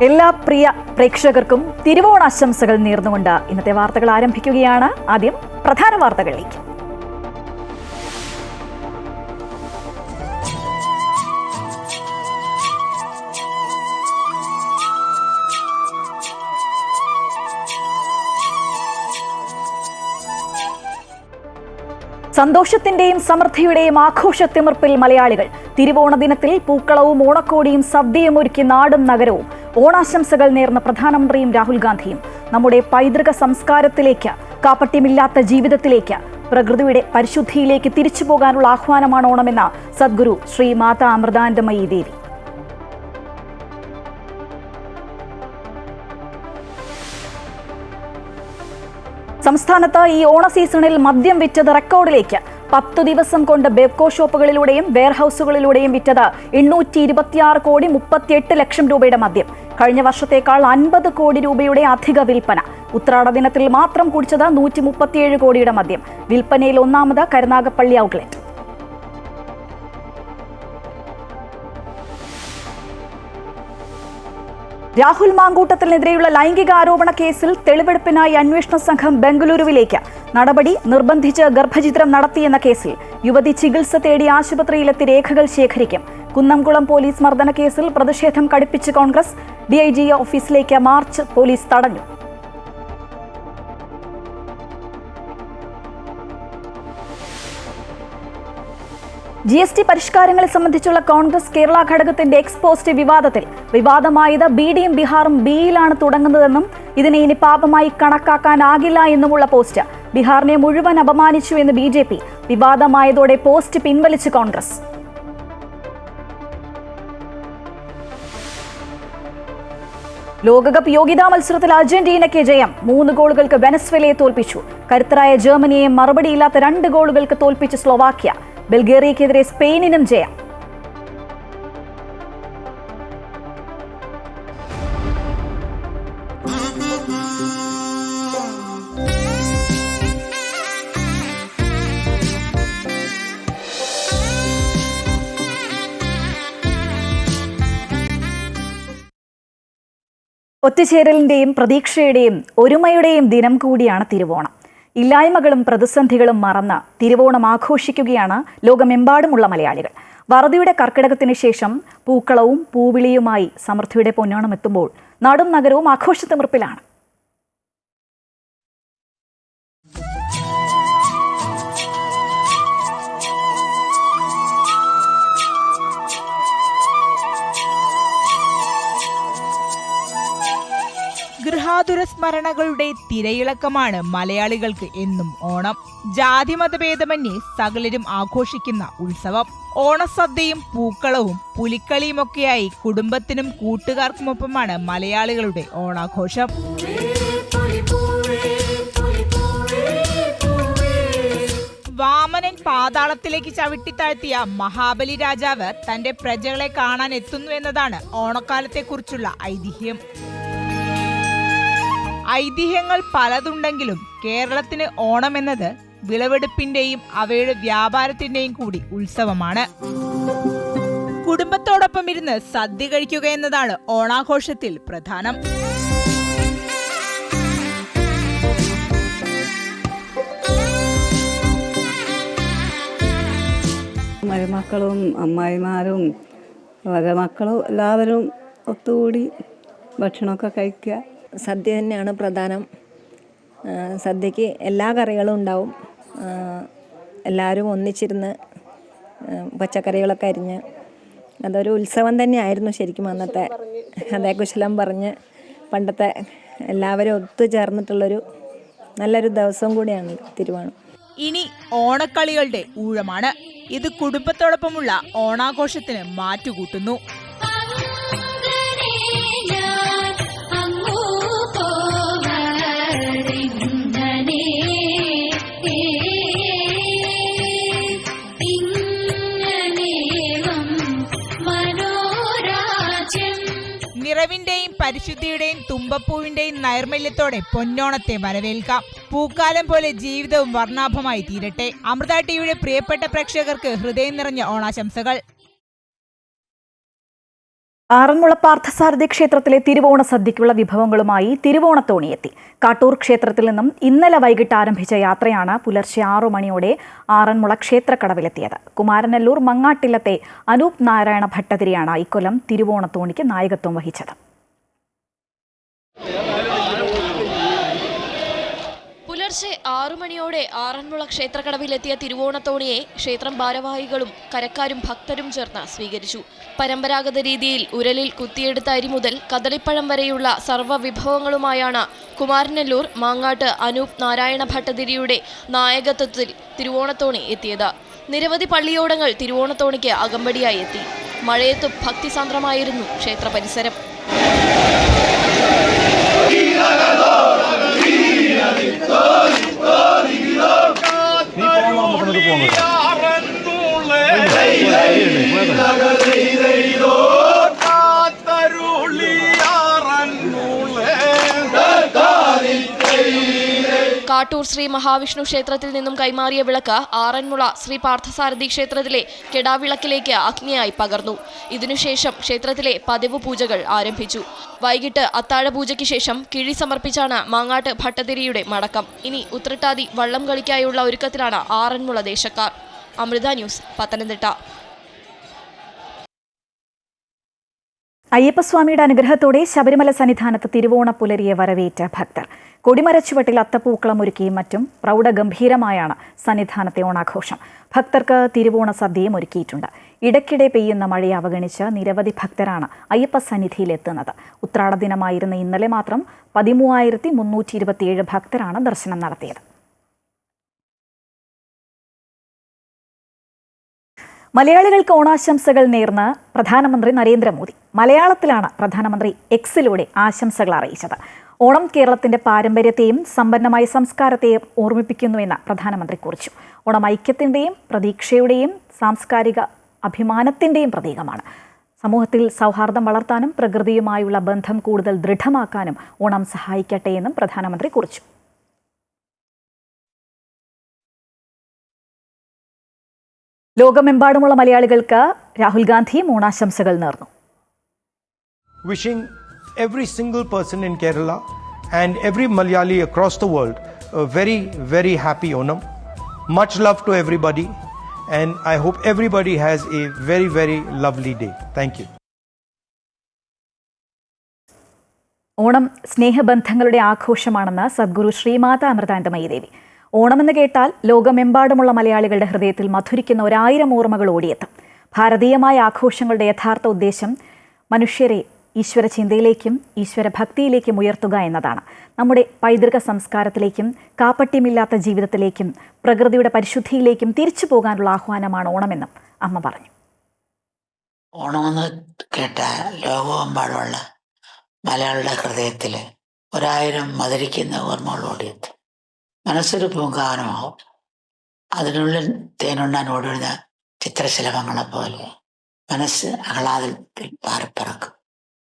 എല്ലാ പ്രിയ പ്രേക്ഷകർക്കും തിരുവോണാശംസകൾ നേർന്നുകൊണ്ട് ഇന്നത്തെ വാർത്തകൾ ആരംഭിക്കുകയാണ്. ആദ്യം പ്രധാന വാർത്തകളിലേക്ക്. സന്തോഷത്തിന്റെയും സമൃദ്ധിയുടെയും ആഘോഷത്തിമിർപ്പിൽ മലയാളികൾ. തിരുവോണ ദിനത്തിൽ പൂക്കളവും ഓണക്കോടിയും സദ്യയും ഒരുക്കി നാടും നഗരവും. ഓണാശംസകൾ നേർന്ന പ്രധാനമന്ത്രിയും രാഹുൽ ഗാന്ധിയും. നമ്മുടെ പൈതൃക സംസ്കാരത്തിലേക്ക്, കാപട്യമില്ലാത്ത ജീവിതത്തിലേക്ക്, പ്രകൃതിയുടെ പരിശുദ്ധിയിലേക്ക് തിരിച്ചു പോകാനുള്ള ആഹ്വാനമാണ് ഓണമെന്ന സദ്ഗുരു ശ്രീ മാതാ അമൃതാനന്ദമയി ദേവി. സംസ്ഥാനത്ത് ഈ ഓണ സീസണിൽ മദ്യം വിറ്റത് റെക്കോർഡിലേക്ക്. 10 ദിവസം കൊണ്ട് ബെവ്കോ ഷോപ്പുകളിലൂടെയും വെയർഹൌസുകളിലൂടെയും വിറ്റത് 826 കോടി 38 ലക്ഷം രൂപയുടെ മദ്യം. കഴിഞ്ഞ വർഷത്തേക്കാൾ 50 കോടി രൂപയുടെ അധിക വിൽപ്പന. ഉത്രാട ദിനത്തിൽ മാത്രം കുടിച്ചത് 137 കോടിയുടെ മദ്യം. വിൽപ്പനയിൽ ഒന്നാമത് കരുനാഗപ്പള്ളി ഔട്ട്ലെറ്റ്. രാഹുൽ മാങ്കൂട്ടത്തിനെതിരെയുള്ള ലൈംഗിക ആരോപണ കേസിൽ തെളിവെടുപ്പിനായി അന്വേഷണ സംഘം ബംഗളൂരുവിലേക്ക്. നടപടി നിർബന്ധിച്ച് ഗർഭഛിദ്രം നടത്തിയെന്ന കേസിൽ യുവതി ചികിത്സ തേടി ആശുപത്രിയിലെത്തി രേഖകൾ ശേഖരിക്കും. കുന്നംകുളം പോലീസ് മർദ്ദന കേസിൽ പ്രതിഷേധം കടുപ്പിച്ച് കോൺഗ്രസ്. DIG ഓഫീസിലേക്ക് മാർച്ച് പോലീസ് തടഞ്ഞു. GST പരിഷ്കാരങ്ങളെ സംബന്ധിച്ചുള്ള കോൺഗ്രസ് കേരള ഘടകത്തിന്റെ എക്സ്പോസ്റ്റ് വിവാദത്തിൽ. വിവാദമായത് BD-യും ബീഹാറും ബിയിലാണ് തുടങ്ങുന്നതെന്നും ഇതിനെ ഇനി പാപമായി കണക്കാക്കാനാകില്ല എന്നുമുള്ള പോസ്റ്റ്. ബീഹാറിനെ മുഴുവൻ അപമാനിച്ചു എന്ന് BJP. വിവാദമായതോടെ പോസ്റ്റ് പിൻവലിച്ച് കോൺഗ്രസ്. ലോകകപ്പ് യോഗ്യതാ മത്സരത്തിൽ അർജന്റീനയ്ക്ക് ജയം. 3 ഗോളുകൾക്ക് വെനസ്വേലയെ തോൽപ്പിച്ചു. കരുത്തരായ ജർമ്മനിയെ മറുപടിയില്ലാത്ത 2 ഗോളുകൾക്ക് തോൽപ്പിച്ച് സ്ലോവാക്യ. ബൾഗേറിയക്കെതിരെ സ്പെയിനിനും ജയം. ഒത്തുചേരലിന്റെയും പ്രതീക്ഷയുടെയും ഒരുമയുടെയും ദിനം കൂടിയാണ് തിരുവോണം. ഇല്ലായ്മകളും പ്രതിസന്ധികളും മറന്ന് തിരുവോണം ആഘോഷിക്കുകയാണ് ലോകമെമ്പാടുമുള്ള മലയാളികൾ. വറുതിയുടെ കർക്കിടകത്തിന് ശേഷം പൂക്കളവും പൂവിളിയുമായി സമൃദ്ധിയുടെ പൊന്നോണം എത്തുമ്പോൾ നാടും നഗരവും ആഘോഷത്തിമിർപ്പിലാണ്. ഗൃഹാതുര സ്മരണകളുടെ തിരയിളക്കമാണ് മലയാളികൾക്ക് എന്നും ഓണം. ജാതിമതഭേദമന്യേ സകലരും ആഘോഷിക്കുന്ന ഉത്സവം. ഓണസദ്യയും പൂക്കളവും പുലിക്കളിയുമൊക്കെയായി കുടുംബത്തിനും കൂട്ടുകാർക്കുമൊപ്പമാണ് മലയാളികളുടെ ഓണാഘോഷം. വാമനൻ പാതാളത്തിലേക്ക് ചവിട്ടിത്താഴ്ത്തിയ മഹാബലി രാജാവ് തന്റെ പ്രജകളെ കാണാൻ എത്തുന്നു എന്നതാണ് ഓണക്കാലത്തെക്കുറിച്ചുള്ള ഐതിഹ്യം. ഐതിഹ്യങ്ങൾ പലതുണ്ടെങ്കിലും കേരളത്തിന് ഓണമെന്നത് വിളവെടുപ്പിന്റെയും അവയുടെ വ്യാപാരത്തിന്റെയും കൂടി ഉത്സവമാണ്. കുടുംബത്തോടൊപ്പം ഇരുന്ന് സദ്യ കഴിക്കുക എന്നതാണ് ഓണാഘോഷത്തിൽ പ്രധാനം. മരുമക്കളും അമ്മായിമാരും മരുമക്കളും എല്ലാവരും ഒത്തുകൂടി ഭക്ഷണമൊക്കെ കഴിക്കുക. സദ്യ തന്നെയാണ് പ്രധാനം. സദ്യക്ക് എല്ലാ കറികളും ഉണ്ടാവും. എല്ലാവരും ഒന്നിച്ചിരുന്ന് പച്ചക്കറികളൊക്കെ അരിഞ്ഞ് അതൊരു ഉത്സവം തന്നെയായിരുന്നു ശരിക്കും അന്നത്തെ. അതേ കുശലം പറഞ്ഞ് പണ്ടത്തെ എല്ലാവരും ഒത്തുചേർന്നിട്ടുള്ളൊരു നല്ലൊരു ദിവസം കൂടിയാണ് തിരുവോണം. ഇനി ഓണക്കളികളുടെ ഊഴമാണ്. ഇത് കുടുംബത്തോടൊപ്പമുള്ള ഓണാഘോഷത്തിന് മാറ്റുകൂട്ടുന്നു. നിറവിന്റെയും പരിശുദ്ധിയുടെയും തുമ്പപ്പൂവിന്റെയും നൈർമല്യത്തോടെ പൊന്നോണത്തെ വരവേൽക്കാം. പൂക്കാലം പോലെ ജീവിതവും വർണ്ണാഭമായി തീരട്ടെ. അമൃത ടിവിയുടെ പ്രിയപ്പെട്ട പ്രേക്ഷകർക്ക് ഹൃദയം നിറഞ്ഞ ഓണാശംസകൾ. ആറന്മുള പാർത്ഥസാരഥി ക്ഷേത്രത്തിലെ തിരുവോണ സദ്യയ്ക്കുള്ള വിഭവങ്ങളുമായി തിരുവോണത്തോണിയെത്തി. കാട്ടൂർ ക്ഷേത്രത്തിൽ നിന്നും ഇന്നലെ വൈകിട്ട് ആരംഭിച്ച യാത്രയാണ് പുലർച്ചെ 6 മണിയോടെ ആറന്മുള ക്ഷേത്രക്കടവിലെത്തിയത്. കുമാരനെല്ലൂർ മങ്ങാട്ടില്ലത്തെ അനൂപ് നാരായണ ഭട്ടതിരിയാണ് ഇക്കൊല്ലം തിരുവോണത്തോണിക്ക് നായകത്വം വഹിച്ചത്. പുലർച്ചെ 6 മണിയോടെ ആറന്മുള ക്ഷേത്രക്കടവിലെത്തിയ തിരുവോണത്തോണിയെ ക്ഷേത്രം ഭാരവാഹികളും കരക്കാരും ഭക്തരും ചേർന്ന് സ്വീകരിച്ചു. പരമ്പരാഗത രീതിയിൽ ഉരലിൽ കുത്തിയെടുത്ത അരി മുതൽ കദളിപ്പഴം വരെയുള്ള സർവ്വ വിഭവങ്ങളുമായാണ് കുമാരനെല്ലൂർ മാങ്ങാട്ട് അനൂപ് നാരായണ ഭട്ടതിരിയുടെ നായകത്വത്തിൽ തിരുവോണത്തോണി എത്തിയത്. നിരവധി പള്ളിയോടങ്ങൾ തിരുവോണത്തോണിക്ക് അകമ്പടിയായി എത്തി. മഴയത്തും ഭക്തിസാന്ദ്രമായിരുന്നു ക്ഷേത്ര പരിസരം. കാട്ടൂർ ശ്രീ മഹാവിഷ്ണു ക്ഷേത്രത്തിൽ നിന്നും കൈമാറിയ വിളക്ക് ആറന്മുള ശ്രീ പാർത്ഥസാരഥി ക്ഷേത്രത്തിലെ കെടാവിളക്കിലേക്ക് അഗ്നിയായി പകർന്നു. ഇതിനുശേഷം ക്ഷേത്രത്തിലെ പതിവ് പൂജകൾ ആരംഭിച്ചു. വൈകിട്ട് അത്താഴ പൂജയ്ക്ക് ശേഷം കിഴി സമർപ്പിച്ചാണ് മാങ്ങാട്ട് ഭട്ടതിരിയുടെ മടക്കം. ഇനി ഉത്രട്ടാതി വള്ളം കളിക്കായുള്ള ഒരുക്കത്തിലാണ് ആറന്മുള ദേശക്കാർ. അമൃത ന്യൂസ്, പത്തനംതിട്ട. അയ്യപ്പസ്വാമിയുടെ അനുഗ്രഹത്തോടെ ശബരിമല സന്നിധാനത്ത് തിരുവോണ പുലരിയെ വരവേറ്റ ഭക്തർ. കൊടിമരച്ചുവട്ടിൽ അത്തപ്പൂക്കളം ഒരുക്കിയും മറ്റും പ്രൗഢഗംഭീരമായാണ് സന്നിധാനത്തെ ഓണാഘോഷം. ഭക്തർക്ക് തിരുവോണ സദ്യയും ഒരുക്കിയിട്ടുണ്ട്. ഇടയ്ക്കിടെ പെയ്യുന്ന മഴയെ അവഗണിച്ച് നിരവധി ഭക്തരാണ് അയ്യപ്പ സന്നിധിയിലെത്തുന്നത്. ഉത്രാട ദിനമായിരുന്ന ഇന്നലെ മാത്രം 13,327 ഭക്തരാണ് ദർശനം നടത്തിയത്. മലയാളികൾക്ക് ഓണാശംസകൾ നേർന്ന് പ്രധാനമന്ത്രി നരേന്ദ്രമോദി. മലയാളത്തിലാണ് പ്രധാനമന്ത്രി എക്സിലൂടെ ആശംസകൾ അറിയിച്ചത്. ഓണം കേരളത്തിന്റെ പാരമ്പര്യത്തെയും സമ്പന്നമായ സംസ്കാരത്തെയും ഓർമ്മിപ്പിക്കുന്നുവെന്ന് പ്രധാനമന്ത്രി കുറിച്ചു. ഓണം ഐക്യത്തിന്റെയും പ്രതീക്ഷയുടെയും സാംസ്കാരിക അഭിമാനത്തിന്റെയും പ്രതീകമാണ്. സമൂഹത്തിൽ സൗഹാർദ്ദം വളർത്താനും പ്രകൃതിയുമായുള്ള ബന്ധം കൂടുതൽ ദൃഢമാക്കാനും ഓണം സഹായിക്കട്ടെ എന്നും പ്രധാനമന്ത്രി കുറിച്ചു. ലോകമെമ്പാടുമുള്ള മലയാളികൾക്ക് രാഹുൽ ഗാന്ധിയും ഓണാശംസകൾ നേർന്നു. Wishing every single person in Kerala and every Malayali across the world a very, very happy Onam. Much love to everybody, and I hope everybody has a very, very lovely day. Thank you. Onam സ്നേഹബന്ധങ്ങളുടെ ആഘോഷമാണെന്ന് Sadhguru Shrimata Amritanandamayi ദേവി. ഓണമെന്ന് കേട്ടാൽ ലോകമെമ്പാടുമുള്ള മലയാളികളുടെ ഹൃദയത്തിൽ മധുരിക്കുന്ന 1000 ഓർമ്മകൾ ഓടിയെത്തും. ഭാരതീയമായ ആഘോഷങ്ങളുടെ യഥാർത്ഥ ഉദ്ദേശം മനുഷ്യരെ ഈശ്വരചിന്തയിലേക്കും ഈശ്വരഭക്തിയിലേക്കും ഉയർത്തുക എന്നതാണ്. നമ്മുടെ പൈതൃക സംസ്കാരത്തിലേക്കും കാപട്യമില്ലാത്ത ജീവിതത്തിലേക്കും പ്രകൃതിയുടെ പരിശുദ്ധിയിലേക്കും തിരിച്ചു പോകാനുള്ള ആഹ്വാനമാണ് ഓണമെന്നും അമ്മ പറഞ്ഞു. ഓണമെന്ന് കേട്ട ലോകമെമ്പാടുമുള്ള മലയാളിയുടെ ഹൃദയത്തിൽ 1000 മധുരിക്കുന്ന ഓർമ്മകൾ ഓടിയെത്തും. മനസ്സൊരു പൂങ്കാവനമാവും. അതിനുള്ളിൽ തേനുണ്ണാൻ ഓടുന്ന ചിത്രശലഭങ്ങളെ പോലെ മനസ്സ് ആഹ്ലാദത്തിൽ പാറിപ്പറക്കും.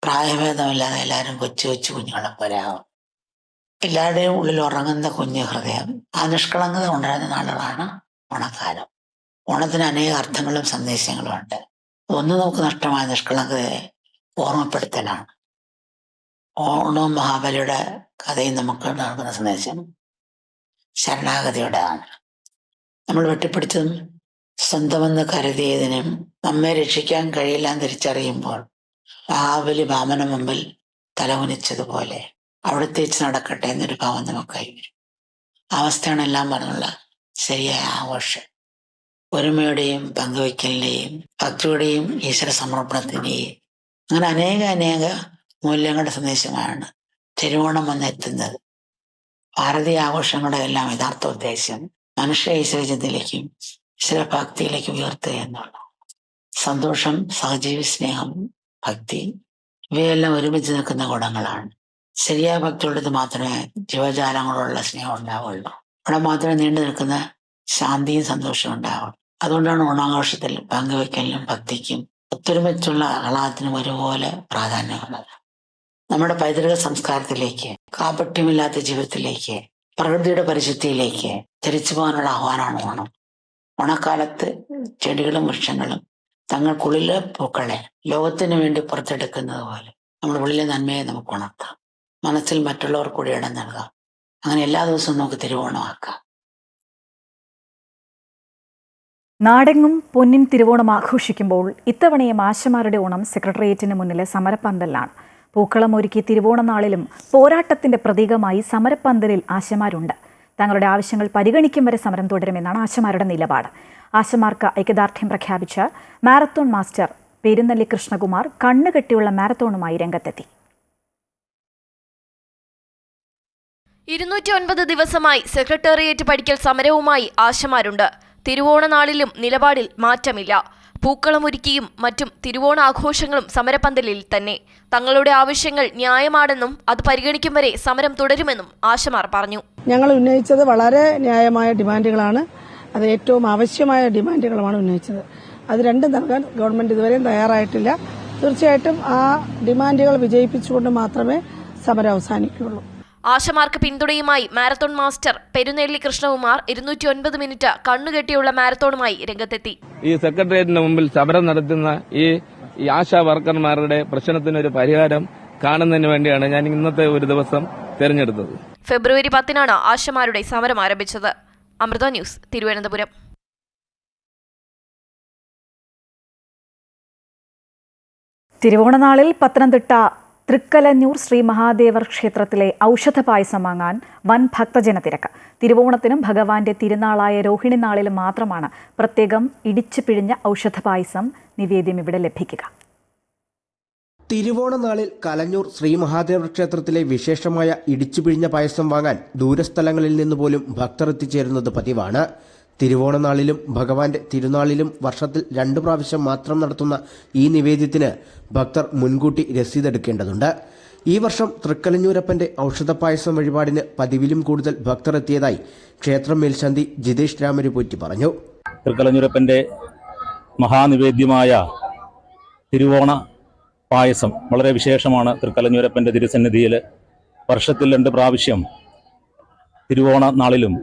പ്രായഭേദമില്ലാതെ എല്ലാവരും കൊച്ചു കൊച്ചു കുഞ്ഞുങ്ങളെ പോലെ ആവും. എല്ലാവരുടെയും ഉള്ളിൽ ഉറങ്ങുന്ന കുഞ്ഞു ഹൃദയം. ആ നിഷ്കളങ്കത ഉണ്ടായിരുന്ന നാളുകളാണ് ഓണക്കാലം. ഓണത്തിന് അനേക അർത്ഥങ്ങളും സന്ദേശങ്ങളും ഉണ്ട്. ഒന്ന് നമുക്ക് നഷ്ടമായ നിഷ്കളങ്കതയെ ഓർമ്മപ്പെടുത്തലാണ്. ഓണവും മഹാബലിയുടെ കഥയും നമുക്ക് നൽകുന്ന സന്ദേശം ശരണാഗതിയുടേതാണ്. നമ്മൾ വെട്ടിപ്പിടിച്ചതും സ്വന്തമെന്ന് കരുതിയതിനും നമ്മെ രക്ഷിക്കാൻ കഴിയില്ലെന്ന് തിരിച്ചറിയുമ്പോൾ മഹാബലി വാമന മുമ്പിൽ തലകുനിച്ചതുപോലെ അവിടത്തേച്ച് നടക്കട്ടെ എന്നൊരു ഭാവം നമുക്കായി വരും. അവസ്ഥയാണ് എല്ലാം പറഞ്ഞുള്ള ശരിയായ ആഘോഷം. ഒരുമയുടെയും പങ്കുവയ്ക്കലിൻ്റെയും ഭക്തിയുടെയും ഈശ്വര സമർപ്പണത്തിൻ്റെയും അങ്ങനെ അനേക മൂല്യങ്ങളുടെ സന്ദേശമാണ് തിരുവോണം വന്നെത്തുന്നത്. ഭാരതീയ ആഘോഷങ്ങളുടെ എല്ലാം യഥാർത്ഥ ഉദ്ദേശം മനുഷ്യ ഈശ്വരചിന്തയിലേക്കും ഈശ്വരഭക്തിയിലേക്കും ഉയർത്തുക എന്നുള്ള സന്തോഷം, സഹജീവി സ്നേഹം, ഭക്തി ഇവയെല്ലാം ഒരുമിച്ച് നിൽക്കുന്ന ഗുണങ്ങളാണ്. ശരിയായ ഭക്തിയുള്ളത് മാത്രമേ ജീവജാലങ്ങളോടുള്ള സ്നേഹം ഉണ്ടാവുള്ളൂ. അവിടെ മാത്രമേ നീണ്ടു നിൽക്കുന്ന ശാന്തിയും സന്തോഷവും ഉണ്ടാവുള്ളൂ. അതുകൊണ്ടാണ് ഓണാഘോഷത്തിൽ പങ്കുവയ്ക്കലിനും ഭക്തിക്കും ഒത്തൊരുമിച്ചുള്ള ആഹ്ലാദത്തിനും ഒരുപോലെ പ്രാധാന്യമുള്ളത്. നമ്മുടെ പൈതൃക സംസ്കാരത്തിലേക്ക്, കാപട്യമില്ലാത്ത ജീവിതത്തിലേക്ക്, പ്രകൃതിയുടെ പരിശുദ്ധിയിലേക്ക് തിരിച്ചു പോകാനുള്ള ആഹ്വാനമാണ് ഓണം. ഓണക്കാലത്ത് ചെടികളും വൃക്ഷങ്ങളും തങ്ങൾക്കുള്ളിലെ പൂക്കളെ ലോകത്തിന് വേണ്ടി പുറത്തെടുക്കുന്നത് പോലെ നമ്മുടെ ഉള്ളിലെ നന്മയെ നമുക്ക് ഉണർത്താം. മനസ്സിൽ മറ്റുള്ളവർ കൂടി ഇടം നൽകാം. അങ്ങനെ എല്ലാ ദിവസവും നമുക്ക് തിരുവോണമാക്കാം. നാടെങ്ങും പൊന്നിൻ തിരുവോണം ആഘോഷിക്കുമ്പോൾ ഇത്തവണയും ആശമാരുടെ ഓണം സെക്രട്ടേറിയറ്റിന് മുന്നിലെ സമരപ്പന്തലിലാണ്. പൂക്കളം ഒരുക്കി തിരുവോണനാളിലും പോരാട്ടത്തിന്റെ പ്രതീകമായി സമരപ്പന്തലിൽ ആശമാരുണ്ട്. തങ്ങളുടെ ആവശ്യങ്ങൾ പരിഗണിക്കും വരെ സമരം തുടരുമെന്നാണ് ആശമാരുടെ നിലപാട്. ആശമാർക്ക് ഐക്യദാർഢ്യം പ്രഖ്യാപിച്ച മാരത്തോൺ മാസ്റ്റർ പെരുന്നല്ലി കൃഷ്ണകുമാർ കണ്ണുകെട്ടിയുള്ള മാരത്തോണുമായി രംഗത്തെത്തി. 209 ദിവസമായി സെക്രട്ടേറിയറ്റ് പടിക്കൽ സമരവുമായി ആശമാരുണ്ട്. തിരുവോണനാളിലും നിലപാടിൽ മാറ്റമില്ല. പൂക്കളമൊരുക്കിയും മറ്റും തിരുവോണാഘോഷങ്ങളും സമരപ്പന്തലിൽ തന്നെ. തങ്ങളുടെ ആവശ്യങ്ങൾ ന്യായമാണെന്നും അത് പരിഗണിക്കും വരെ സമരം തുടരുമെന്നും ആശമാർ പറഞ്ഞു. ഞങ്ങൾ ഉന്നയിച്ചത് വളരെ ന്യായമായ ഡിമാൻഡുകളാണ്. അത് ഏറ്റവും ആവശ്യമായ ഡിമാൻഡുകളുമാണ് ഉന്നയിച്ചത്. അത് രണ്ടും നൽകാൻ ഗവൺമെന്റ് ഇതുവരെയും തയ്യാറായിട്ടില്ല. തീർച്ചയായിട്ടും ആ ഡിമാൻഡുകൾ വിജയിപ്പിച്ചുകൊണ്ട് മാത്രമേ സമരം അവസാനിക്കുകയുള്ളൂ. ആശമാർക്ക് പിന്തുണയുമായി മാരത്തോൺ മാസ്റ്റർ പെരുന്നേലി കൃഷ്ണകുമാർ 209 മിനിറ്റ് കണ്ണുകെട്ടിയുള്ള മാരത്തോണുമായി രംഗത്തെത്തി. ഈ സെക്രട്ടേറിയറ്റിന് മുമ്പിൽ സമരം നടത്തുന്ന ഈ ആശാ വർക്കർമാരുടെ പ്രശ്നത്തിനൊരു പരിഹാരം കാണുന്നതിന് വേണ്ടിയാണ് ഞാൻ ഇന്നത്തെ ഒരു ദിവസം തെരഞ്ഞെടുത്തത്. ഫെബ്രുവരി 10-നാണ് ആശമാരുടെ സമരം ആരംഭിച്ചത്. അമൃത ന്യൂസ്, തിരുവനന്തപുരം. തിരുവോണനാളിൽ പത്തനംതിട്ട തൃക്കലഞ്ഞൂർ ശ്രീ മഹാദേവർ ക്ഷേത്രത്തിലെ ഔഷധ പായസം വാങ്ങാൻ വൻ ഭക്തജന തിരക്ക്. തിരുവോണത്തിനും ഭഗവാന്റെ തിരുനാളായ രോഹിണി നാളിലും മാത്രമാണ് പ്രത്യേകം ഇടിച്ചു പിഴിഞ്ഞ ഔഷധ പായസം നിവേദ്യം ഇവിടെ ലഭിക്കുക. തിരുവോണനാളിൽ കലഞ്ഞൂർ ശ്രീ മഹാദേവർ ക്ഷേത്രത്തിലെ വിശേഷമായ ഇടിച്ചു പിഴിഞ്ഞ പായസം വാങ്ങാൻ ദൂരസ്ഥലങ്ങളിൽ നിന്ന് പോലും ഭക്തർ എത്തിച്ചേരുന്നത് പതിവാണ്. തിരുവോണനാളിലും ഭഗവാന്റെ തിരുനാളിലും വർഷത്തിൽ 2 പ്രാവശ്യം മാത്രം നടത്തുന്ന ഈ നിവേദ്യത്തിന് ഭക്തർ മുൻകൂട്ടി രസീതെടുക്കേണ്ടതുണ്ട്. ഈ വർഷം തൃക്കലഞ്ഞൂരപ്പന്റെ ഔഷധപായസം വഴിപാടിന് പതിവിലും കൂടുതൽ ഭക്തർ എത്തിയതായി ക്ഷേത്രം മേൽശാന്തി ജിതേഷ് രാമരുപൂറ്റി പറഞ്ഞു. തൃക്കലഞ്ഞൂരപ്പന്റെ മഹാനിവേദ്യമായ തിരുവോണ പായസം വളരെ വിശേഷമാണ്. തൃക്കലഞ്ഞൂരപ്പന്റെ തിരുസന്നിധിയിൽ വർഷത്തിൽ 2 പ്രാവശ്യം തിരുവോണ നാളിലും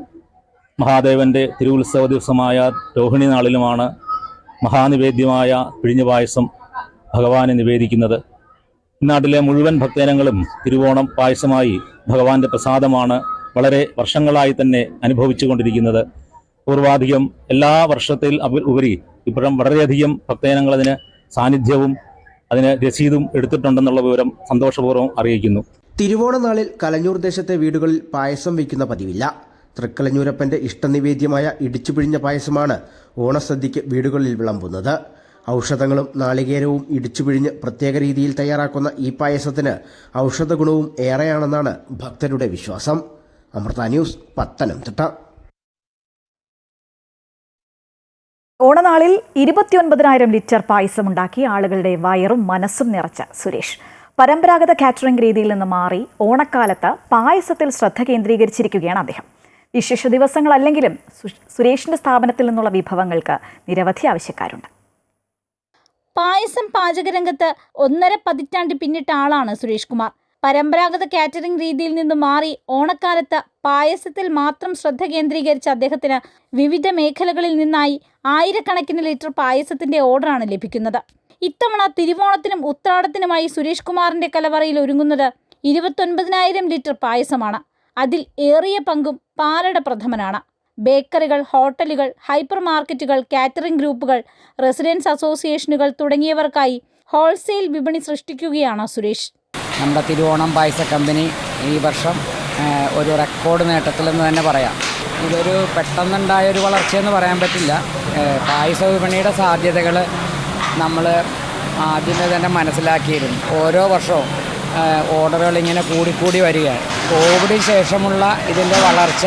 മഹാദേവന്റെ തിരുവുത്സവ ദിവസമായ രോഹിണി നാളിലുമാണ് മഹാനിവേദ്യമായ പിഴിഞ്ഞ പായസം ഭഗവാനെ നിവേദിക്കുന്നത്. നാട്ടിലെ മുഴുവൻ ഭക്തജനങ്ങളും തിരുവോണം പായസമായി ഭഗവാന്റെ പ്രസാദമാണ് വളരെ വർഷങ്ങളായി തന്നെ അനുഭവിച്ചുകൊണ്ടിരിക്കുന്നത്. പൂർവാധികം എല്ലാ വർഷത്തിൽ ഉപരി ഇപ്പോഴും വളരെയധികം ഭക്തജനങ്ങൾ അതിന് സാന്നിധ്യവും അതിന് രസീതും എടുത്തിട്ടുണ്ടെന്നുള്ള വിവരം സന്തോഷപൂർവ്വം അറിയിക്കുന്നു. തിരുവോണനാളിൽ കലഞ്ഞൂർ ദേശത്തെ വീടുകളിൽ പായസം വയ്ക്കുന്ന പതിവില്ല. തൃക്കലഞ്ഞൂരപ്പന്റെ ഇഷ്ടനിവേദ്യമായ ഇടിച്ചുപിഴിഞ്ഞ പായസമാണ് ഓണസദ്യയ്ക്ക് വീടുകളിൽ വിളമ്പുന്നത്. ഔഷധങ്ങളും നാളികേരവും ഇടിച്ചുപിഴിഞ്ഞ് പ്രത്യേക രീതിയിൽ തയ്യാറാക്കുന്ന ഈ പായസത്തിന് ഔഷധ ഗുണവും ഏറെയാണെന്നാണ് ഭക്തരുടെ വിശ്വാസം. അമൃത ന്യൂസ്, പത്തനംതിട്ട. ഓണനാളിൽ 29,000 ലിറ്റർ പായസമുണ്ടാക്കി ആളുകളുടെ വയറും മനസ്സും നിറച്ച സുരേഷ്. പരമ്പരാഗത കാറ്ററിംഗ് രീതിയിൽ നിന്ന് മാറി ഓണക്കാലത്ത് പായസത്തിൽ ശ്രദ്ധ കേന്ദ്രീകരിച്ചിരിക്കുകയാണ് അദ്ദേഹം. വിശേഷ ദിവസങ്ങളല്ലെങ്കിലും സുരേഷിന്റെ സ്ഥാപനത്തിൽ നിന്നുള്ള വിഭവങ്ങൾക്ക് നിരവധി ആവശ്യക്കാരുണ്ട്. പായസം പാചകരംഗത്ത് 1.5 പതിറ്റാണ്ട് പിന്നിട്ട ആളാണ് സുരേഷ് കുമാർ. പരമ്പരാഗത കാറ്ററിംഗ് രീതിയിൽ നിന്ന് മാറി ഓണക്കാലത്ത് പായസത്തിൽ മാത്രം ശ്രദ്ധ കേന്ദ്രീകരിച്ച അദ്ദേഹത്തിന് വിവിധ മേഖലകളിൽ നിന്നായി ആയിരക്കണക്കിന് ലിറ്റർ പായസത്തിന്റെ ഓർഡറാണ് ലഭിക്കുന്നത്. ഇത്തവണ തിരുവോണത്തിനും ഉത്രാടത്തിനുമായി സുരേഷ് കുമാറിന്റെ കലവറയിൽ ഒരുങ്ങുന്നത് 29,000 ലിറ്റർ പായസമാണ്. അതിൽ ഏറിയ പങ്കും പാലട പ്രഥമനാണ്. ബേക്കറികൾ, ഹോട്ടലുകൾ, ഹൈപ്പർ മാർക്കറ്റുകൾ, കാറ്ററിംഗ് ഗ്രൂപ്പുകൾ, റെസിഡൻസ് അസോസിയേഷനുകൾ തുടങ്ങിയവർക്കായി ഹോൾസെയിൽ വിപണി സൃഷ്ടിക്കുകയാണ് സുരേഷ്. നമ്മുടെ തിരുവോണം പായസ കമ്പനി ഈ വർഷം ഒരു റെക്കോർഡ് നേട്ടത്തിലെന്ന് തന്നെ പറയാം. ഇതൊരു പെട്ടെന്നുണ്ടായൊരു വളർച്ചയെന്ന് പറയാൻ പറ്റില്ല. പായസ വിപണിയുടെ സാധ്യതകൾ നമ്മൾ ആദ്യമേ തന്നെ മനസ്സിലാക്കിയിരുന്നു. ഓരോ വർഷവും ഓർഡറുകൾ ഇങ്ങനെ കൂടിക്കൂടി വരികയാണ്. കോവിഡിന് ശേഷമുള്ള ഇതിൻ്റെ വളർച്ച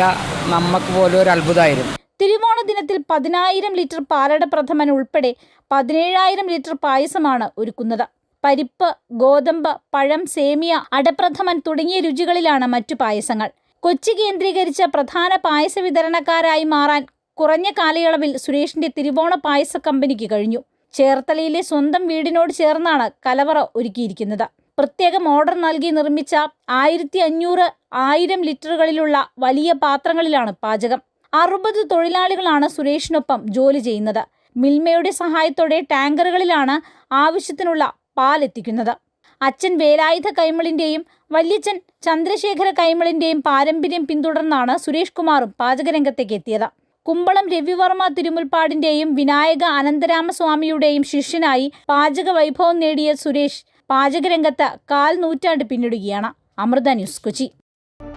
നമുക്ക് പോലും ഒരു അത്ഭുതമായിരുന്നു. തിരുവോണ ദിനത്തിൽ 10,000 ലിറ്റർ പാലട പ്രഥമൻ ഉൾപ്പെടെ 17,000 ലിറ്റർ പായസമാണ് ഒരുക്കുന്നത്. പരിപ്പ്, ഗോതമ്പ്, പഴം, സേമിയ, അടപ്രഥമൻ തുടങ്ങിയ രുചികളിലാണ് മറ്റു പായസങ്ങൾ. കൊച്ചി കേന്ദ്രീകരിച്ച പ്രധാന പായസ വിതരണക്കാരായി മാറാൻ കുറഞ്ഞ കാലയളവിൽ സുരേഷിന്റെ തിരുവോണ പായസ കമ്പനിക്ക് കഴിഞ്ഞു. ചേർത്തലയിലെ സ്വന്തം വീടിനോട് ചേർന്നാണ് കലവറ ഒരുക്കിയിരിക്കുന്നത്. പ്രത്യേകം ഓർഡർ നൽകി നിർമ്മിച്ച 1500-1000 ലിറ്ററുകളിലുള്ള വലിയ പാത്രങ്ങളിലാണ് പാചകം. 60 തൊഴിലാളികളാണ് സുരേഷിനൊപ്പം ജോലി ചെയ്യുന്നത്. മിൽമയുടെ സഹായത്തോടെ ടാങ്കറുകളിലാണ് ആവശ്യത്തിനുള്ള പാൽ എത്തിക്കുന്നത്. അച്ഛൻ വേലായുധ കൈമളിൻ്റെയും വല്യച്ഛൻ ചന്ദ്രശേഖര കൈമളിൻ്റെയും പാരമ്പര്യം പിന്തുടർന്നാണ് സുരേഷ് കുമാറും പാചകരംഗത്തേക്ക് എത്തിയത്. കുമ്പളം രവിവർമ്മ തിരുമുൽപ്പാടിൻ്റെയും വിനായക അനന്തരാമസ്വാമിയുടെയും ശിഷ്യനായി പാചക വൈഭവം നേടിയ സുരേഷ് പാചകരംഗത്ത് 1/4 നൂറ്റാണ്ട് പിന്നിടുകയാണ്. അമൃത ന്യൂസ്, കൊച്ചി.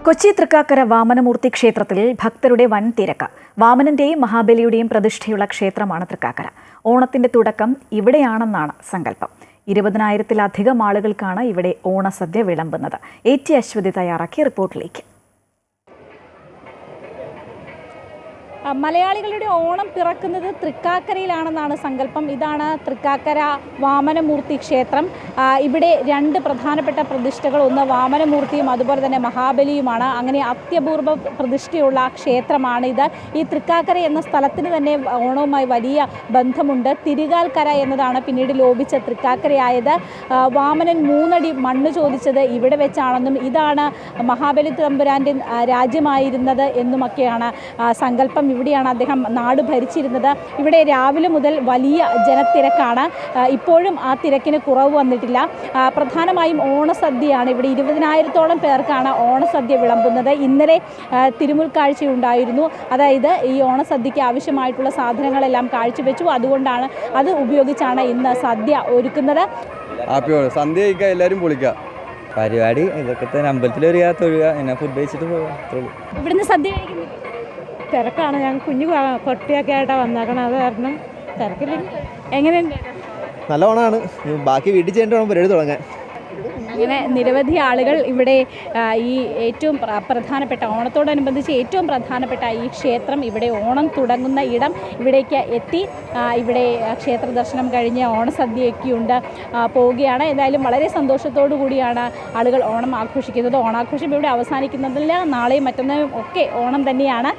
കൊച്ചി തൃക്കാക്കര വാമനമൂർത്തി ക്ഷേത്രത്തിൽ ഭക്തരുടെ വൻ തിരക്ക്. വാമനന്റെയും മഹാബലിയുടെയും പ്രതിഷ്ഠയുള്ള ക്ഷേത്രമാണ് തൃക്കാക്കര. ഓണത്തിന്റെ തുടക്കം ഇവിടെയാണെന്നാണ് സങ്കല്പം. 20,000-ലധികം ആളുകൾക്കാണ് ഇവിടെ ഓണസദ്യ വിളമ്പുന്നത്. AT അശ്വതി തയ്യാറാക്കിയ റിപ്പോർട്ടിലേക്ക്. മലയാളികളുടെ ഓണം പിറക്കുന്നത് തൃക്കാക്കരയിലാണെന്നാണ് സങ്കല്പം. ഇതാണ് തൃക്കാക്കര വാമനമൂർത്തി ക്ഷേത്രം. ഇവിടെ 2 പ്രധാനപ്പെട്ട പ്രതിഷ്ഠകൾ, ഒന്ന് വാമനമൂർത്തിയും അതുപോലെ തന്നെ മഹാബലിയുമാണ്. അങ്ങനെ അത്യപൂർവ പ്രതിഷ്ഠയുള്ള ക്ഷേത്രമാണിത്. ഈ തൃക്കാക്കര എന്ന സ്ഥലത്തിന് തന്നെ ഓണവുമായി വലിയ ബന്ധമുണ്ട്. തിരുകാൽക്കര എന്നതാണ് പിന്നീട് ലോപിച്ച തൃക്കാക്കരയായത്. വാമനൻ 3 അടി മണ്ണ് ചോദിച്ചത് ഇവിടെ വെച്ചാണെന്നും ഇതാണ് മഹാബലി തമ്പുരാൻ്റെ രാജ്യമായിരുന്നത് എന്നുമൊക്കെയാണ് സങ്കല്പം. ഇവിടെയാണ് അദ്ദേഹം നാട് ഭരിച്ചിരുന്നത്. ഇവിടെ രാവിലെ മുതൽ വലിയ ജനത്തിരക്കാണ്. ഇപ്പോഴും ആ തിരക്കിന് കുറവ് വന്നിട്ടില്ല. പ്രധാനമായും ഓണസദ്യയാണ്. ഇവിടെ 20,000-ഓളം പേർക്കാണ് ഓണസദ്യ വിളമ്പുന്നത്. ഇന്നലെ തിരുമുൽക്കാഴ്ചയുണ്ടായിരുന്നു. അതായത് ഈ ഓണസദ്യയ്ക്ക് ആവശ്യമായിട്ടുള്ള സാധനങ്ങളെല്ലാം കാഴ്ചവെച്ചു. അതുകൊണ്ടാണ് അത് ഉപയോഗിച്ചാണ് ഇന്ന് സദ്യ ഒരുക്കുന്നത്. സന്ധ്യ കഴിക്കുക, എല്ലാവരും പൊളിക്കുക. പരിപാടി ഇതൊക്കെ തന്നെ, അമ്പലത്തിൽ വരിക, തൊഴുക, എന്നെ ഫുഡ് കഴിച്ചിട്ട് പോകാം. ഇവിടുന്ന് സദ്യ കഴിക്കുന്നത് തിരക്കാണ്. ഞാൻ കുഞ്ഞു കൊട്ടിയൊക്കെ ആയിട്ടാണ് വന്നേക്കണം. അത് കാരണം തിരക്കില്ലെങ്കിൽ എങ്ങനെയുണ്ട്? നല്ല ഓണമാണ്. ബാക്കി വീട്ടിൽ ചെയ്യേണ്ട ഓണം പരിപാടി തുടങ്ങാൻ. അങ്ങനെ നിരവധി ആളുകൾ ഇവിടെ ഈ ഏറ്റവും പ്രധാനപ്പെട്ട ഓണത്തോടനുബന്ധിച്ച് ഏറ്റവും പ്രധാനപ്പെട്ട ഈ ക്ഷേത്രം, ഇവിടെ ഓണം തുടങ്ങുന്ന ഇടം, ഇവിടേക്ക് എത്തി ഇവിടെ ക്ഷേത്ര ദർശനം കഴിഞ്ഞ് ഓണസദ്യയൊക്കെയുണ്ട് പോവുകയാണ്. എന്തായാലും വളരെ സന്തോഷത്തോടു കൂടിയാണ് ആളുകൾ ഓണം ആഘോഷിക്കുന്നത്. ഓണാഘോഷം ഇവിടെ അവസാനിക്കുന്നതില്ല. നാളെയും മറ്റന്നാളും ഒക്കെ ഓണം തന്നെയാണ്.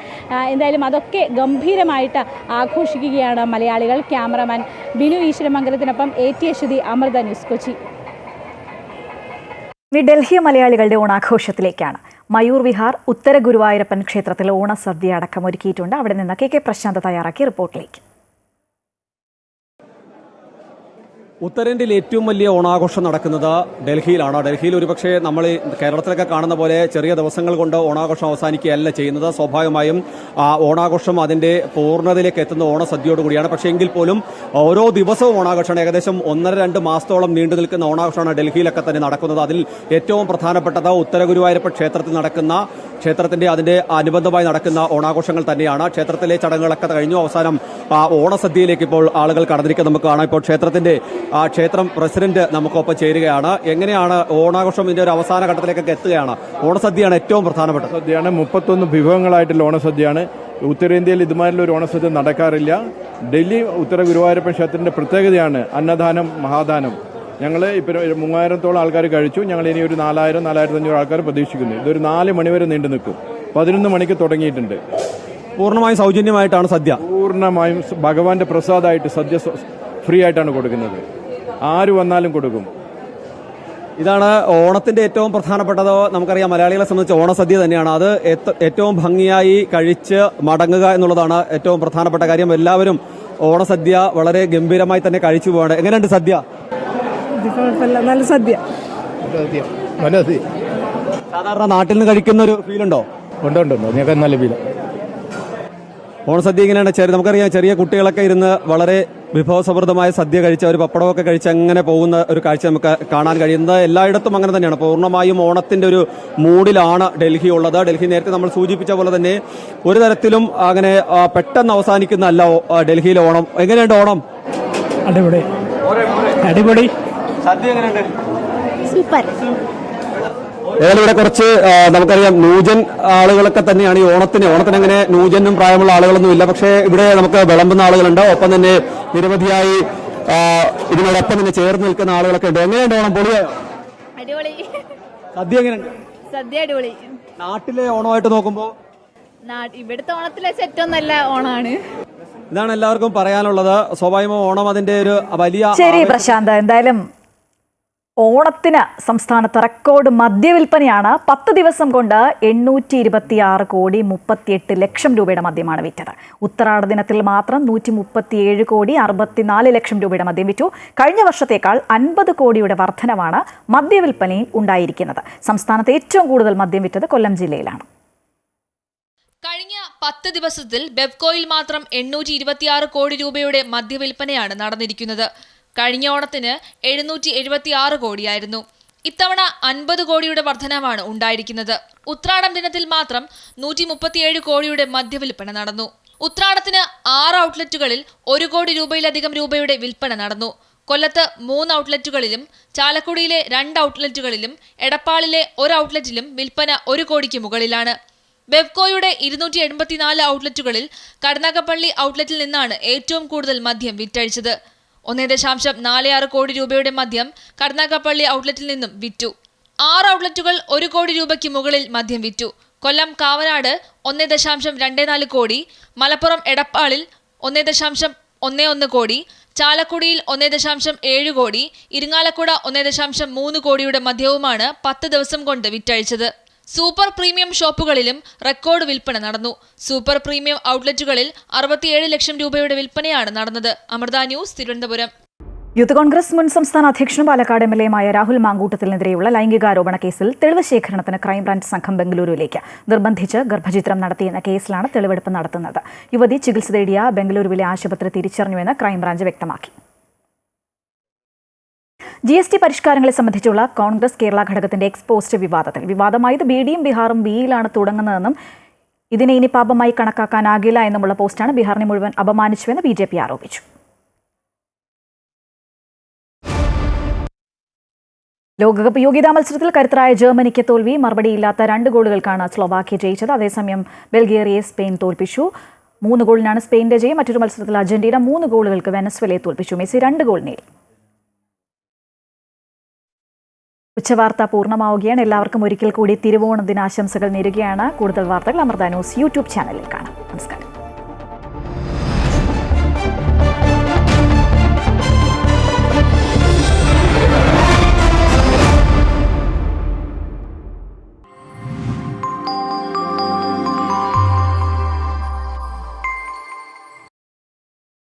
എന്തായാലും അതൊക്കെ ഗംഭീരമായിട്ട് ആഘോഷിക്കുകയാണ് മലയാളികൾ. ക്യാമറമാൻ ബിനു ഈശ്വരമംഗലത്തിനൊപ്പം AT അശ്വതി, അമൃത ന്യൂസ്, കൊച്ചി. ഇനി ഡൽഹി മലയാളികളുടെ ഓണാഘോഷത്തിലേക്കാണ്. മയൂർ വിഹാർ ഉത്തര ഗുരുവായൂരപ്പൻ ക്ഷേത്രത്തിൽ ഓണസദ്യ അടക്കം ഒരുക്കിയിട്ടുണ്ട്. അവിടെ നിന്ന് KK പ്രശാന്ത് തയ്യാറാക്കിയ റിപ്പോർട്ടിലേക്ക്. ഉത്തരേന്ത്യയിൽ ഏറ്റവും വലിയ ഓണാഘോഷം നടക്കുന്നത് ഡൽഹിയിലാണ്. ഡൽഹിയിൽ ഒരുപക്ഷെ നമ്മൾ കേരളത്തിലൊക്കെ കാണുന്ന പോലെ ചെറിയ ദിവസങ്ങൾ കൊണ്ട് ഓണാഘോഷം അവസാനിക്കുകയല്ല ചെയ്യുന്നത്. സ്വാഭാവികമായും ഓണാഘോഷം അതിന്റെ പൂർണ്ണതയിലേക്ക് എത്തുന്ന ഓണസദ്യയോടുകൂടിയാണ്. പക്ഷേ എങ്കിൽ പോലും ഓരോ ദിവസവും ഓണാഘോഷമാണ്. ഏകദേശം 1.5-2 മാസത്തോളം നീണ്ടു നിൽക്കുന്ന ഓണാഘോഷമാണ് ഡൽഹിയിലൊക്കെ തന്നെ നടക്കുന്നത്. അതിൽ ഏറ്റവും പ്രധാനപ്പെട്ടത് ഉത്തര ഗുരുവായൂരപ്പൻ ക്ഷേത്രത്തിന്റെ അതിന്റെ അനുബന്ധമായി നടക്കുന്ന ഓണാഘോഷങ്ങൾ തന്നെയാണ്. ക്ഷേത്രത്തിലെ ചടങ്ങുകളൊക്കെ കഴിഞ്ഞു. അവസാനം ഓണസദ്യയിലേക്ക് ഇപ്പോൾ ആളുകൾ കടന്നിരിക്കുന്നത് നമുക്ക് കാണാം. ഇപ്പോൾ ക്ഷേത്രം പ്രസിഡന്റ് നമുക്കൊപ്പം ചേരുകയാണ്. എങ്ങനെയാണ് ഓണാഘോഷം ഇതിന്റെ ഒരു അവസാന ഘട്ടത്തിലേക്കൊക്കെ എത്തുകയാണ്? ഓണസദ്യയാണ് ഏറ്റവും പ്രധാനപ്പെട്ട സദ്യയാണ്. 31 വിഭവങ്ങളായിട്ടുള്ള ഓണസദ്യയാണ്. ഉത്തരേന്ത്യയിൽ ഇതുമാതിരിയുള്ള ഒരു ഓണസദ്യ നടക്കാറില്ല. ഡൽഹി ഉത്തര ഗുരുവായൂരപ്പൻ ക്ഷേത്രത്തിന്റെ പ്രത്യേകതയാണ് അന്നദാനം, മഹാദാനം. ഞങ്ങൾ ഇപ്പോൾ 3000-ഓളം ആൾക്കാർ കഴിച്ചു. ഞങ്ങൾ ഇനി ഒരു 4,000-4,500 ആൾക്കാർ പ്രതീക്ഷിക്കുന്നു. ഇതൊരു 4 മണിവരെ നീണ്ടു നിൽക്കും. 11 മണിക്ക് തുടങ്ങിയിട്ടുണ്ട്. പൂർണ്ണമായും സൗജന്യമായിട്ടാണ് സദ്യ. പൂർണ്ണമായും ഭഗവാന്റെ പ്രസാദമായിട്ട് സദ്യ ഫ്രീ ആയിട്ടാണ് കൊടുക്കുന്നത്. ആര് വന്നാലും കൊടുക്കും. ഇതാണ് ഓണത്തിന്റെ ഏറ്റവും പ്രധാനപ്പെട്ടത്. നമുക്കറിയാം, മലയാളികളെ സംബന്ധിച്ച് ഓണസദ്യ തന്നെയാണ്. അത് ഏറ്റവും ഭംഗിയായി കഴിച്ച് മടങ്ങുക എന്നുള്ളതാണ് ഏറ്റവും പ്രധാനപ്പെട്ട കാര്യം. എല്ലാവരും ഓണസദ്യ വളരെ ഗംഭീരമായി തന്നെ കഴിച്ചു പോവാണ്. എങ്ങനെയുണ്ട് സദ്യ? നല്ല സദ്യ. സാധാരണ നാട്ടിൽ നിന്ന് കഴിക്കുന്ന ഒരു ഫീലുണ്ടോ? ഉണ്ട്. നല്ല ഫീൽ. ഓണസദ്യ ഇങ്ങനെയാണ്. നമുക്കറിയാം, ചെറിയ കുട്ടികളൊക്കെ ഇരുന്ന് വളരെ വിഭവസമൃദ്ധമായ സദ്യ കഴിച്ച് ഒരു പപ്പടമൊക്കെ കഴിച്ച് അങ്ങനെ പോകുന്ന ഒരു കാഴ്ച നമുക്ക് കാണാൻ കഴിയുന്നത്. എല്ലായിടത്തും അങ്ങനെ തന്നെയാണ്. പൂർണ്ണമായും ഓണത്തിന്റെ ഒരു മൂഡിലാണ് ഡൽഹി ഉള്ളത്. ഡൽഹി നേരത്തെ നമ്മൾ സൂചിപ്പിച്ച പോലെ തന്നെ ഒരു തരത്തിലും അങ്ങനെ പെട്ടെന്ന് അവസാനിക്കുന്നതല്ല ഡൽഹിയിലെ ഓണം. എങ്ങനെയുണ്ട് ഓണം? അടിപൊളി. സദ്യ എങ്ങനെയുണ്ട്? സൂപ്പർ. ഏതായാലും ഇവിടെ കുറച്ച് നമുക്കറിയാം ന്യൂജൻ ആളുകളൊക്കെ തന്നെയാണ് ഈ ഓണത്തിന് അങ്ങനെ ന്യൂജനും പ്രായമുള്ള ആളുകളൊന്നും ഇല്ല. പക്ഷേ ഇവിടെ നമുക്ക് വിളമ്പുന്ന ആളുകളുണ്ട്. ഒപ്പം തന്നെ നിരവധിയായി ഇതിനോടൊപ്പം തന്നെ ചേർന്ന് നിൽക്കുന്ന ആളുകളൊക്കെ ഉണ്ട്. എങ്ങനെയുണ്ട് ഓണം? പൊളിയായോ? അടിപൊളി. സദ്യ എങ്ങനെയുണ്ട്? സദ്യ അടിപൊളി. നാട്ടിലെ ഓണമായിട്ട് നോക്കുമ്പോൾ ഇവിടുത്തെ ഓണത്തിലെ ഏറ്റവും നല്ല ഓണമാണ്. ഇതാണ് എല്ലാവർക്കും പറയാനുള്ളത്. സ്വാഭാവികമായും ഓണം അതിന്റെ ഒരു വലിയ ശരി പ്രശാന്ത്, എന്തായാലും ഓണത്തിന് സംസ്ഥാനത്ത് റെക്കോർഡ് മദ്യവിൽപ്പനയാണ്. 10 ദിവസം കൊണ്ട് 826 കോടി 38 ലക്ഷം രൂപയുടെ മദ്യമാണ് വിറ്റത്. ഉത്രാട ദിനത്തിൽ മാത്രം 137 കോടി 64 ലക്ഷം രൂപയുടെ മദ്യം വിറ്റു. കഴിഞ്ഞ വർഷത്തേക്കാൾ 50 കോടിയുടെ വർധനവാണ് മദ്യവിൽപ്പനയിൽ ഉണ്ടായിരിക്കുന്നത്. സംസ്ഥാനത്ത് ഏറ്റവും കൂടുതൽ മദ്യം വിറ്റത് കൊല്ലം ജില്ലയിലാണ്. കഴിഞ്ഞ 10 ദിവസത്തിൽ ബെവ്കോയിൽ മാത്രം 826 കോടി രൂപയുടെ മദ്യവിൽപ്പനയാണ് നടന്നിരിക്കുന്നത്. കഴിഞ്ഞ ഓണത്തിന് 776 കോടിയായിരുന്നു. ഇത്തവണ 50 കോടിയുടെ വർധനവാണ് ഉണ്ടായിരിക്കുന്നത്. ഉത്രാടം ദിനത്തിൽ മാത്രം 137 കോടിയുടെ മദ്യവിൽപ്പന നടന്നു. ഉത്രാടത്തിന് 6 ഔട്ട്ലെറ്റുകളിൽ 1 കോടി രൂപയിലധികം രൂപയുടെ വിൽപ്പന നടന്നു. കൊല്ലത്ത് 3 ഔട്ട്ലെറ്റുകളിലും ചാലക്കുടിയിലെ 2 ഔട്ട്ലെറ്റുകളിലും എടപ്പാളിലെ 1 ഔട്ട്ലെറ്റിലും വിൽപ്പന 1 കോടിക്ക് മുകളിലാണ്. ബെവ്കോയുടെ 284 ഔട്ട്ലെറ്റുകളിൽ കടനാഗപ്പള്ളി ഔട്ട്ലെറ്റിൽ നിന്നാണ് ഏറ്റവും കൂടുതൽ മദ്യം വിറ്റഴിച്ചത്. 1.46 കോടി രൂപയുടെ മദ്യം കടനാഗപ്പള്ളി ഔട്ട്ലെറ്റിൽ നിന്നും വിറ്റു. 6 ഔട്ട്ലെറ്റുകൾ 1 കോടി രൂപയ്ക്ക് മുകളിൽ മദ്യം വിറ്റു. കൊല്ലം കാവനാട് 1.24 കോടി, മലപ്പുറം എടപ്പാളിൽ 1.11 കോടി, ചാലക്കുടിയിൽ 1.7 കോടി, ഇരിങ്ങാലക്കുട 1.3 കോടിയുടെ മദ്യവുമാണ് 10 ദിവസം കൊണ്ട് വിറ്റഴിച്ചത്. സൂപ്പർ പ്രീമിയം ഷോപ്പുകളിലും റെക്കോർഡ് വിൽപ്പന നടന്നു. സൂപ്പർ പ്രീമിയം ഔട്ട്ലെറ്റുകളിൽ 67 ലക്ഷം രൂപയുടെ വിൽപ്പനയാണ് നടന്നത്. അമൃത ന്യൂസ്, തിരുവനന്തപുരം. യൂത്ത് കോൺഗ്രസ് മുൻ സംസ്ഥാന അധ്യക്ഷനും പാലക്കാട് MLA-മായ രാഹുൽ മാങ്കൂട്ടത്തിനെതിരെയുള്ള ലൈംഗികാരോപണ കേസിൽ തെളിവ് ശേഖരണത്തിന് ക്രൈംബ്രാഞ്ച് സംഘം ബംഗളൂരുവിലേക്ക് നിർബന്ധിച്ച് ഗർഭചിത്രം നടത്തിയെന്ന കേസിലാണ് തെളിവെടുപ്പ് നടത്തുന്നത്. യുവതി ചികിത്സ തേടിയ ബംഗളൂരുവിലെ ആശുപത്രി തിരിച്ചറിഞ്ഞുവെന്ന് ക്രൈംബ്രാഞ്ച് വ്യക്തമാക്കി. GST പരിഷ്കാരങ്ങളെ സംബന്ധിച്ചുള്ള കോൺഗ്രസ് കേരള ഘടകത്തിന്റെ എക്സ്പോസ്റ്റ് വിവാദത്തിൽ വിവാദമായത് BD-യും ബീഹാറും ബിയിലാണ് തുടങ്ങുന്നതെന്നും ഇതിനെ ഇനി പാപമായി കണക്കാക്കാനാകില്ല എന്നുമുള്ള പോസ്റ്റാണ് ബീഹാറിനെ മുഴുവൻ അപമാനിച്ചുവെന്ന് BJP ആരോപിച്ചു. ലോകകപ്പ് യോഗ്യതാ മത്സരത്തിൽ കരുത്തരായ ജർമ്മനിക്ക് തോൽവി. മറുപടിയില്ലാത്ത 2 ഗോളുകൾക്കാണ് സ്ലോവാക്യ ജയിച്ചത്. അതേസമയം ബൾഗേറിയയെ സ്പെയിൻ തോൽപ്പിച്ചു. 3 ഗോളിനാണ് സ്പെയിന്റെ ജയം. മറ്റൊരു മത്സരത്തിൽ അർജന്റീന 3 ഗോളുകൾക്ക് വെനസ്വേലയെ തോൽപ്പിച്ചു. മെസ്സി 2 ഗോൾ നേടി. ഉച്ചവാർത്ത പൂർണ്ണമാവുകയാണ്. എല്ലാവർക്കും ഒരിക്കൽ കൂടി തിരുവോണ ദിനാശംസകൾ നേരുകയാണ്. കൂടുതൽ വാർത്തകൾ അമൃത ന്യൂസ് യൂട്യൂബ് ചാനലിൽ കാണാം. നമസ്കാരം.